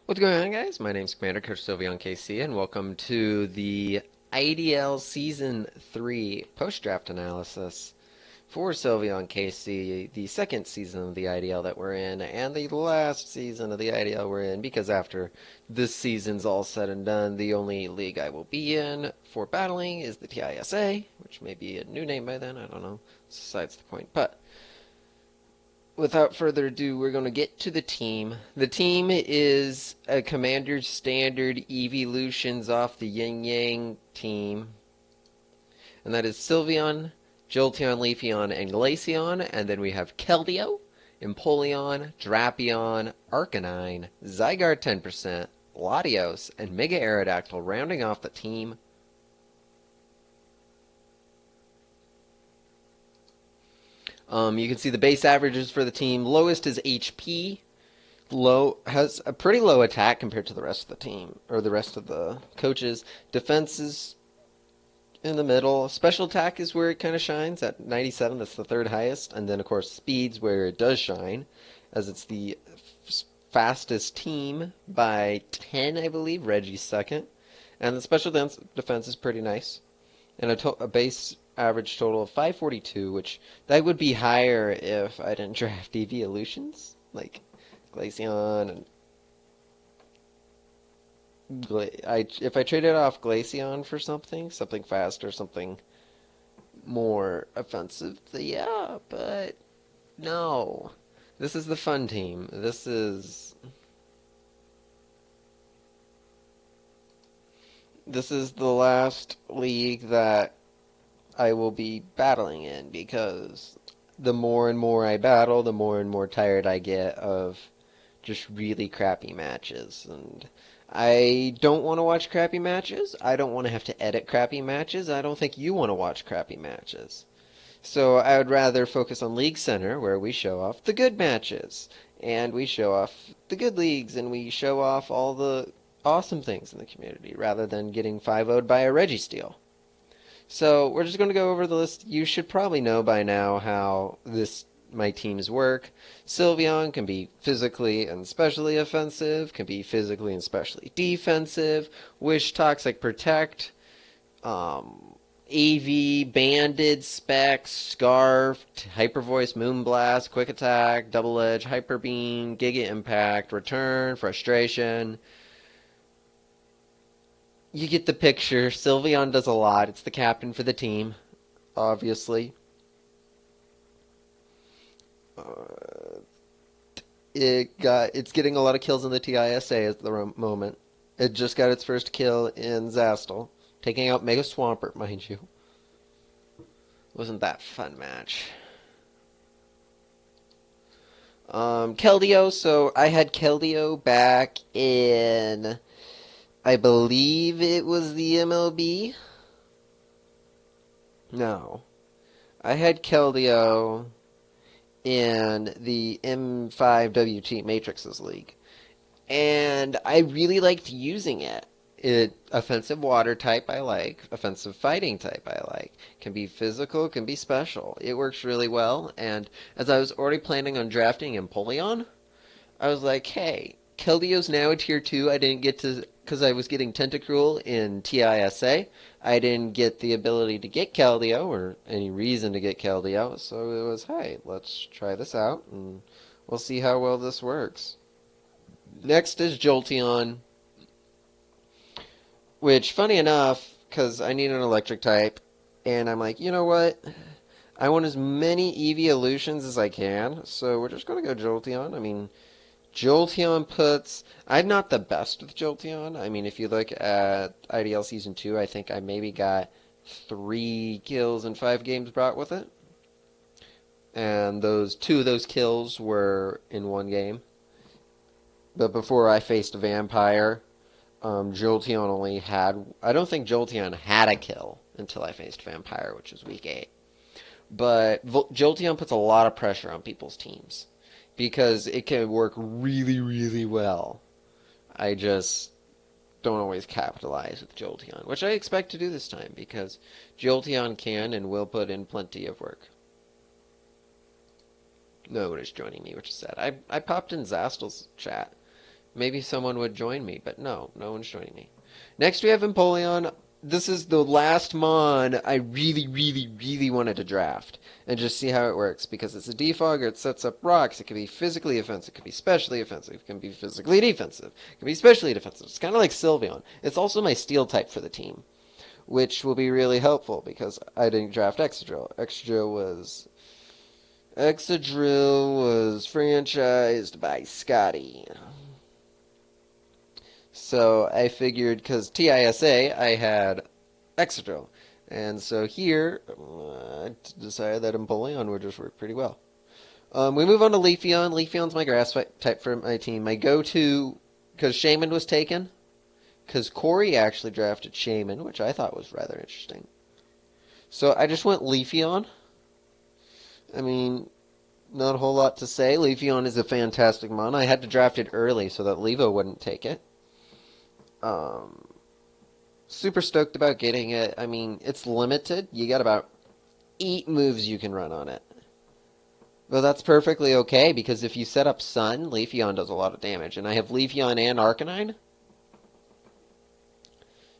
What's going on, guys? My name's Commander Coach Sylveon KC, and welcome to the IDL Season 3 post-draft analysis for Sylveon KC, the second season of the IDL that we're in, and the last season of the IDL we're in, because after this season's all said and done, the only league I will be in for battling is the TISA, which may be a new name by then, I don't know, besides the point, but without further ado, we're going to get to the team. The team is a Commander's Standard Evolutions off the Yin Yang team. And that is Sylveon, Jolteon, Leafeon, and Glaceon. And then we have Keldeo, Empoleon, Drapion, Arcanine, Zygarde 10%, Latios, and Mega Aerodactyl rounding off the team. You can see the base averages for the team. Lowest is HP. Low has a pretty low attack compared to the rest of the team, or the rest of the coaches. Defense is in the middle. Special attack is where it kind of shines at 97. That's the third highest. And then, of course, speed's where it does shine, as it's the fastest team by 10, I believe. Reggie's second. And the special defense is pretty nice. And a base average total of 542, which that would be higher if I didn't draft evolutions, like Glaceon and if I traded off Glaceon for something faster, something more offensive, yeah, but no. This is the fun team. This is the last league that I will be battling in, because the more and more I battle, the more and more tired I get of just really crappy matches. And I don't want to watch crappy matches. I don't want to have to edit crappy matches. I don't think you want to watch crappy matches. So I would rather focus on League Center, where we show off the good matches, and we show off the good leagues, and we show off all the awesome things in the community, rather than getting 5-0'd by a Registeel. So we're just going to go over the list. You should probably know by now how my teams work. Sylveon can be physically and specially offensive, can be physically and specially defensive. Wish, Toxic, Protect, AV, Banded, Specs, Scarf, Hyper Voice, Moonblast, Quick Attack, Double Edge, Hyper Beam, Giga Impact, Return, Frustration. You get the picture. Sylveon does a lot. It's the captain for the team, obviously. It's getting a lot of kills in the TISA at the moment. It just got its first kill in Zastal, taking out Mega Swampert, mind you. Wasn't that fun match? Keldeo. So I had Keldeo back in, I believe it was the MLB. No. I had Keldeo in the M5WT Matrixes League. And I really liked using it. Offensive water type I like. Offensive fighting type I like. Can be physical, can be special. It works really well. And as I was already planning on drafting Empoleon, I was like, hey, Keldeo's now a tier 2. I didn't get to, because I was getting Tentacruel in TISA. I didn't get the ability to get Keldeo, or any reason to get Keldeo, so it was, hey, let's try this out, and we'll see how well this works. Next is Jolteon, which, funny enough, because I need an electric type, and I'm like, you know what? I want as many evolutions as I can, so we're just going to go Jolteon. I mean, Jolteon puts... I'm not the best with Jolteon. I mean, if you look at IDL Season 2, I think I maybe got 3 kills in 5 games brought with it. And 2 of those kills were in 1 game. But before I faced a Vampire, Jolteon only had... I don't think Jolteon had a kill until I faced Vampire, which was week 8. But Jolteon puts a lot of pressure on people's teams, because it can work really, really well. I just don't always capitalize with Jolteon, which I expect to do this time, because Jolteon can and will put in plenty of work. No one is joining me, which is sad. I popped in Zastel's chat, Maybe someone would join me, but no, no one's joining me. Next we have Empoleon. This is the last Mon I really, really, really wanted to draft and just see how it works because it's a defogger, it sets up rocks, it can be physically offensive, it can be specially offensive, it can be physically defensive, it can be specially defensive. It's kind of like Sylveon. It's also my steel type for the team, which will be really helpful because I didn't draft Excadrill. Excadrill was franchised by Scotty. So I figured, because TISA, I had Excadrill. And so here, I decided that Empoleon would just work pretty well. We move on to Leafeon. Leafeon's my grass type for my team. My go-to, because Shaman was taken, because Corey actually drafted Shaman, which I thought was rather interesting. So I just went Leafeon. I mean, not a whole lot to say. Leafeon is a fantastic mon. I had to draft it early so that Levo wouldn't take it. Super stoked about getting it. I mean, it's limited. You got about 8 moves you can run on it. But that's perfectly okay, because if you set up Sun, Leafeon does a lot of damage. And I have Leafeon and Arcanine.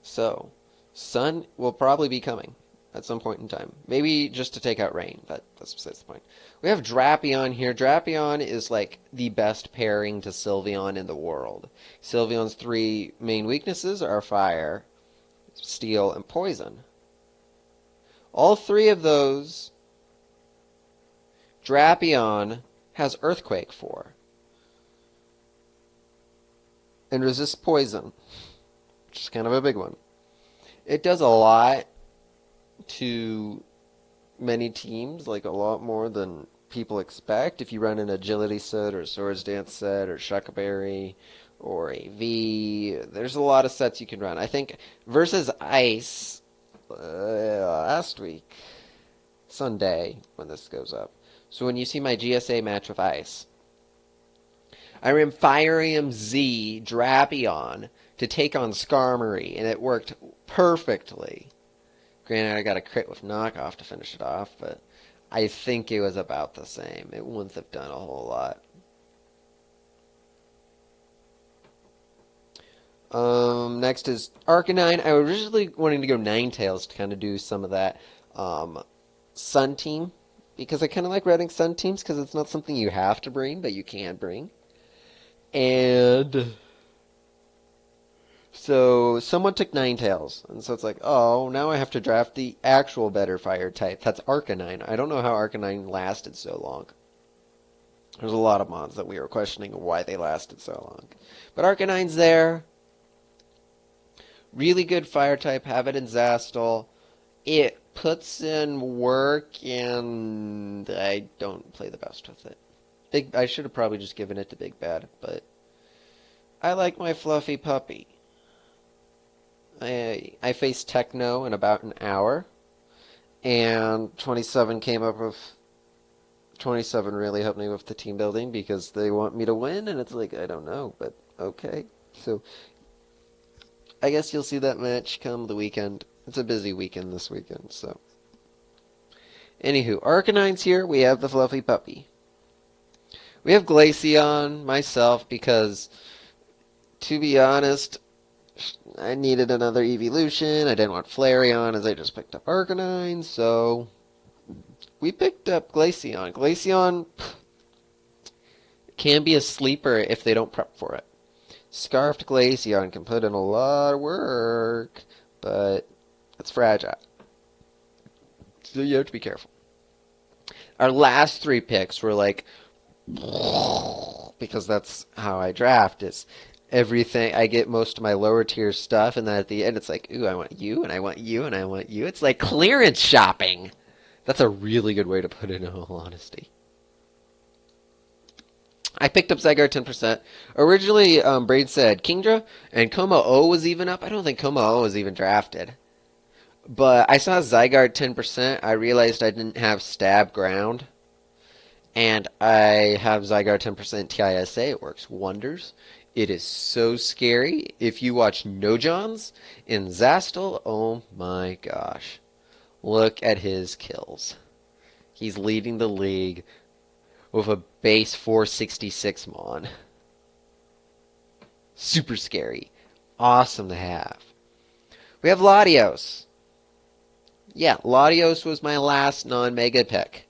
So, Sun will probably be coming at some point in time. Maybe just to take out Rain, but that's besides the point. We have Drapion here. Drapion is like the best pairing to Sylveon in the world. Sylveon's 3 main weaknesses are Fire, Steel, and Poison. All 3 of those Drapion has Earthquake for. And resists Poison, which is kind of a big one. It does a lot to many teams, like a lot more than people expect. If you run an Agility set or a Swords Dance set or Shuckleberry or a V, there's a lot of sets you can run. I think versus Ice last week, Sunday, when this goes up. So when you see my GSA match with Ice, I ran Firium Z Drapion to take on Skarmory, and it worked perfectly. Granted, I got a crit with knockoff to finish it off, but I think it was about the same. It wouldn't have done a whole lot. Next is Arcanine. I was originally wanting to go Ninetales to kind of do some of that Sun team, because I kind of like running Sun teams because it's not something you have to bring, but you can bring. And so someone took Ninetales, and so it's like, oh, now I have to draft the actual better fire type. That's Arcanine. I don't know how Arcanine lasted so long. There's a lot of mods that we were questioning why they lasted so long. But Arcanine's there. Really good fire type. Have it in Zastal. It puts in work, and I don't play the best with it. I should have probably just given it to Big Bad, but I like my fluffy puppy. I faced Techno in about an hour, and 27 came up with... 27 really helped me with the team building because they want me to win, and it's like, I don't know, but okay. So, I guess you'll see that match come the weekend. It's a busy weekend this weekend, so. Anywho, Arcanine's here. We have the fluffy puppy. We have Glaceon, myself, because, to be honest, I needed another evolution. I didn't want Flareon as I just picked up Arcanine, so we picked up Glaceon. Glaceon can be a sleeper if they don't prep for it. Scarfed Glaceon can put in a lot of work, but it's fragile. So you have to be careful. Our last 3 picks were like, because that's how I draft, is everything. I get most of my lower tier stuff, and then at the end it's like, ooh, I want you, and I want you, and I want you. It's like clearance shopping. That's a really good way to put it, in all honesty. I picked up Zygarde 10%. Originally, Braid said Kingdra, and Como-O was even up. I don't think Como-O was even drafted. But I saw Zygarde 10%. I realized I didn't have Stab Ground. And I have Zygarde 10% TISA. It works wonders. It is so scary. If you watch No Johns in Zastal, oh my gosh. Look at his kills. He's leading the league with a base 466 Mon. Super scary. Awesome to have. We have Latios. Yeah, Latios was my last non-mega pick.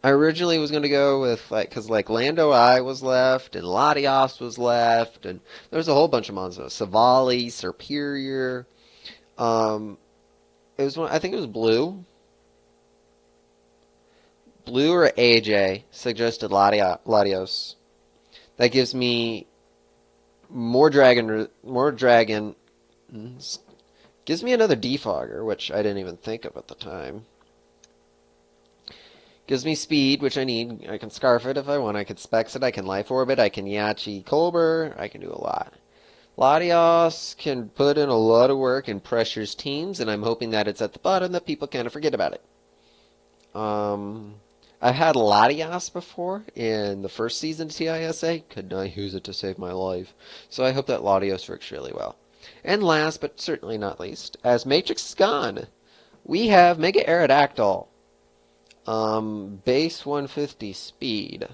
I originally was going to go with, like, because, like, Lando I was left, and Latios was left, and there's a whole bunch of monsters. Savali, Superior. Um, it was one, I think it was Blue. Blue or AJ suggested Latios. That gives me more dragon. Gives me another defogger, which I didn't even think of at the time. Gives me speed, which I need. I can scarf it if I want. I can specs it. I can life orb it. I can Yachi Colbur. I can do a lot. Latios can put in a lot of work and pressures teams, and I'm hoping that it's at the bottom that people kind of forget about it. I've had Latios before in the first season of TISA. Could not use it to save my life. So I hope that Latios works really well. And last, but certainly not least, as Matrix is gone, we have Mega Aerodactyl. Base 150 speed.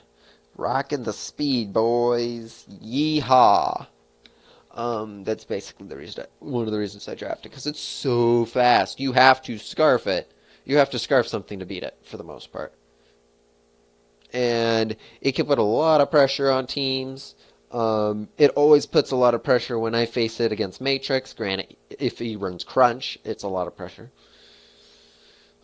Rocking the speed, boys. Yeehaw. That's basically one of the reasons I drafted, because it's so fast. You have to scarf it. You have to scarf something to beat it, for the most part. And it can put a lot of pressure on teams. It always puts a lot of pressure when I face it against Matrix. Granted, if he runs Crunch, it's a lot of pressure.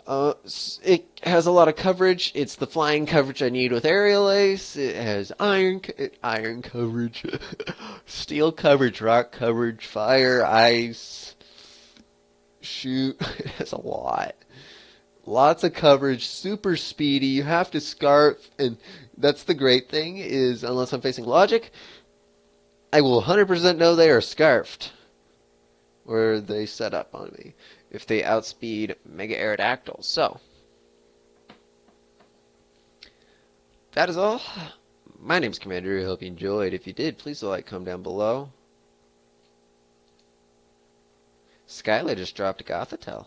It has a lot of coverage. It's the flying coverage I need with Aerial Ace. It has iron coverage, steel coverage, rock coverage, fire, ice, shoot. It has a lot. Lots of coverage, super speedy. You have to scarf, and that's the great thing is, unless I'm facing Logic, I will 100% know they are scarfed, or they set up on me if they outspeed Mega Aerodactyl. So, that is all. My name's Commander. I hope you enjoyed. If you did, please like, comment down below. Skyla just dropped a Gothitelle.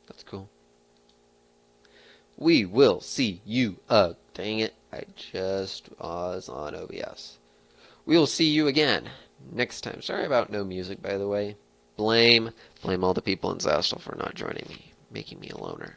That's cool. We will see you. Dang it. I just was on OBS. We will see you again next time. Sorry about no music, by the way. Blame all the people in Zastel for not joining me, making me a loner.